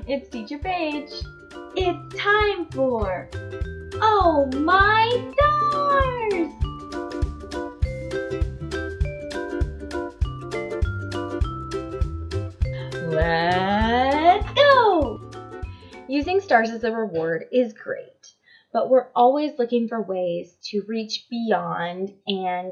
It's Teacher Paige. It's time for Oh My Stars! Let's go! Using stars as a reward is great, but we're always looking for ways to reach beyond and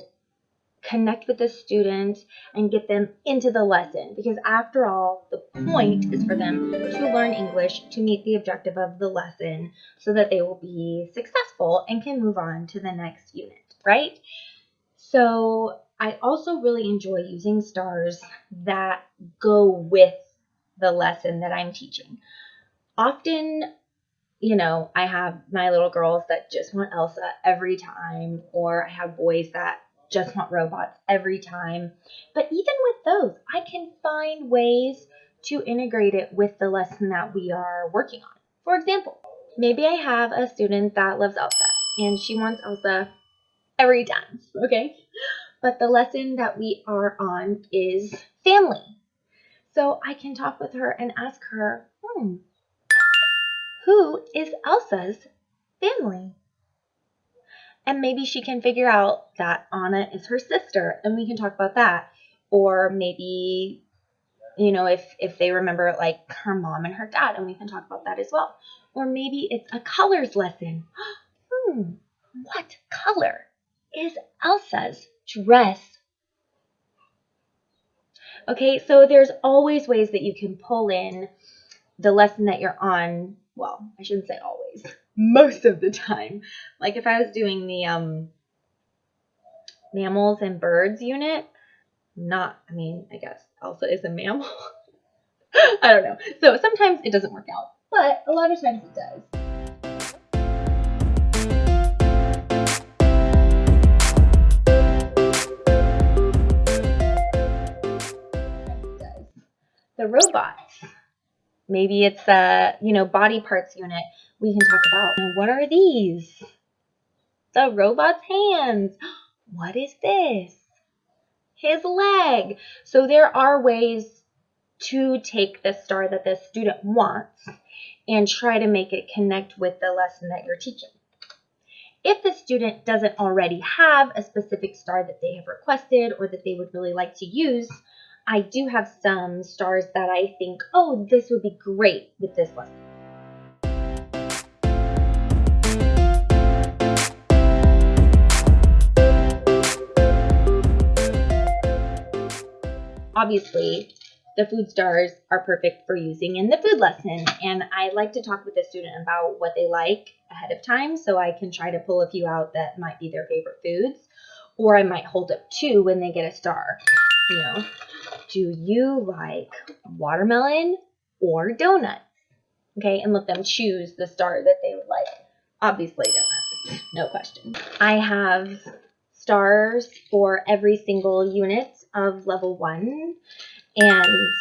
connect with the student and get them into the lesson, because after all, the point is for them to learn English to meet the objective of the lesson so that they will be successful and can move on to the next unit, right? So I also really enjoy using stars that go with the lesson that I'm teaching. Often, I have my little girls that just want Elsa every time, or I have boys that just want robots every time. But even with those, I can find ways to integrate it with the lesson that we are working on. For example, maybe I have a student that loves Elsa and she wants Elsa every time, okay? But the lesson that we are on is family. So I can talk with her and ask her, who is Elsa's family? And maybe she can figure out that Anna is her sister, and we can talk about that. Or maybe, if they remember like her mom and her dad, and we can talk about that as well. Or maybe it's a colors lesson. What color is Elsa's dress? Okay, so there's always ways that you can pull in the lesson that you're on. Well, I shouldn't say always. Most of the time. Like if I was doing the mammals and birds unit, I guess Elsa is a mammal. I don't know. So sometimes it doesn't work out, but a lot of times it does. The robots. Maybe it's a, body parts unit. We can talk about, what are these? The robot's hands. What is this? His leg. So there are ways to take the star that the student wants and try to make it connect with the lesson that you're teaching. If the student doesn't already have a specific star that they have requested or that they would really like to use, I do have some stars that I think, this would be great with this lesson. Obviously, the food stars are perfect for using in the food lesson, and I like to talk with the student about what they like ahead of time so I can try to pull a few out that might be their favorite foods, or I might hold up 2 when they get a star. Do you like watermelon or donuts? Okay, and let them choose the star that they would like. Obviously donuts, no question. I have stars for every single unit of level 1. And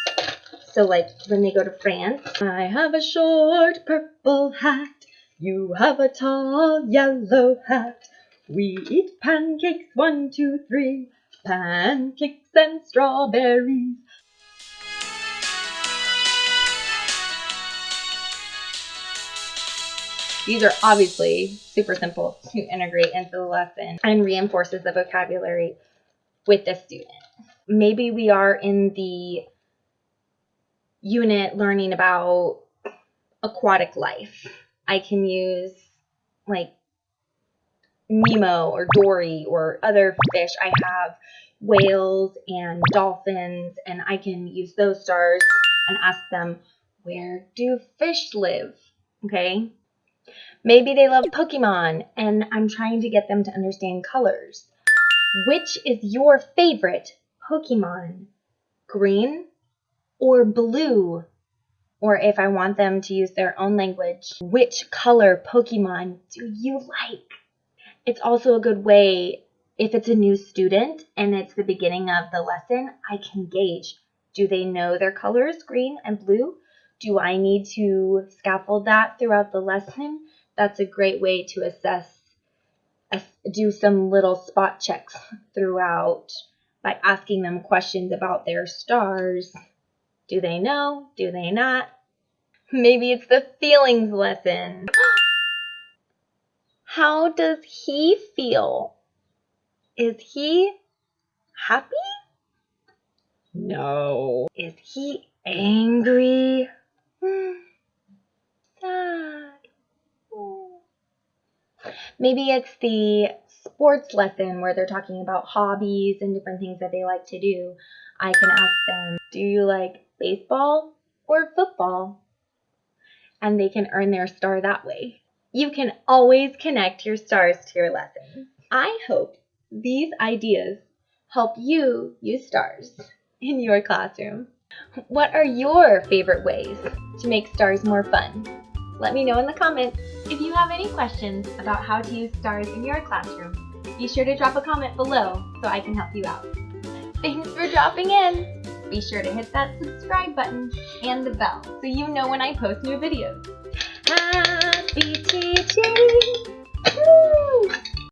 so like when they go to France, I have a short purple hat, you have a tall yellow hat. We eat pancakes, 1, 2, 3, pancakes and strawberries. These are obviously super simple to integrate into the lesson and reinforces the vocabulary with the student. Maybe we are in the unit learning about aquatic life. I can use like Nemo or Dory or other fish. I have whales and dolphins, and I can use those stars and ask them, where do fish live? Okay. Maybe they love Pokemon, and I'm trying to get them to understand colors. Which is your favorite Pokemon? Green or blue? Or if I want them to use their own language, which color Pokemon do you like? It's also a good way, if it's a new student and it's the beginning of the lesson, I can gauge, do they know their colors, green and blue? Do I need to scaffold that throughout the lesson? That's a great way to assess, do some little spot checks throughout by asking them questions about their stars. Do they know? Do they not? Maybe it's the feelings lesson. How does he feel? Is he happy? No. Is he angry? Sad. Maybe it's the sports lesson where they're talking about hobbies and different things that they like to do. I can ask them, do you like baseball or football? And they can earn their star that way. You can always connect your stars to your lessons. I hope these ideas help you use stars in your classroom. What are your favorite ways to make stars more fun? Let me know in the comments. If you have any questions about how to use stars in your classroom, be sure to drop a comment below so I can help you out. Thanks for dropping in. Be sure to hit that subscribe button and the bell so you know when I post new videos. Happy teaching!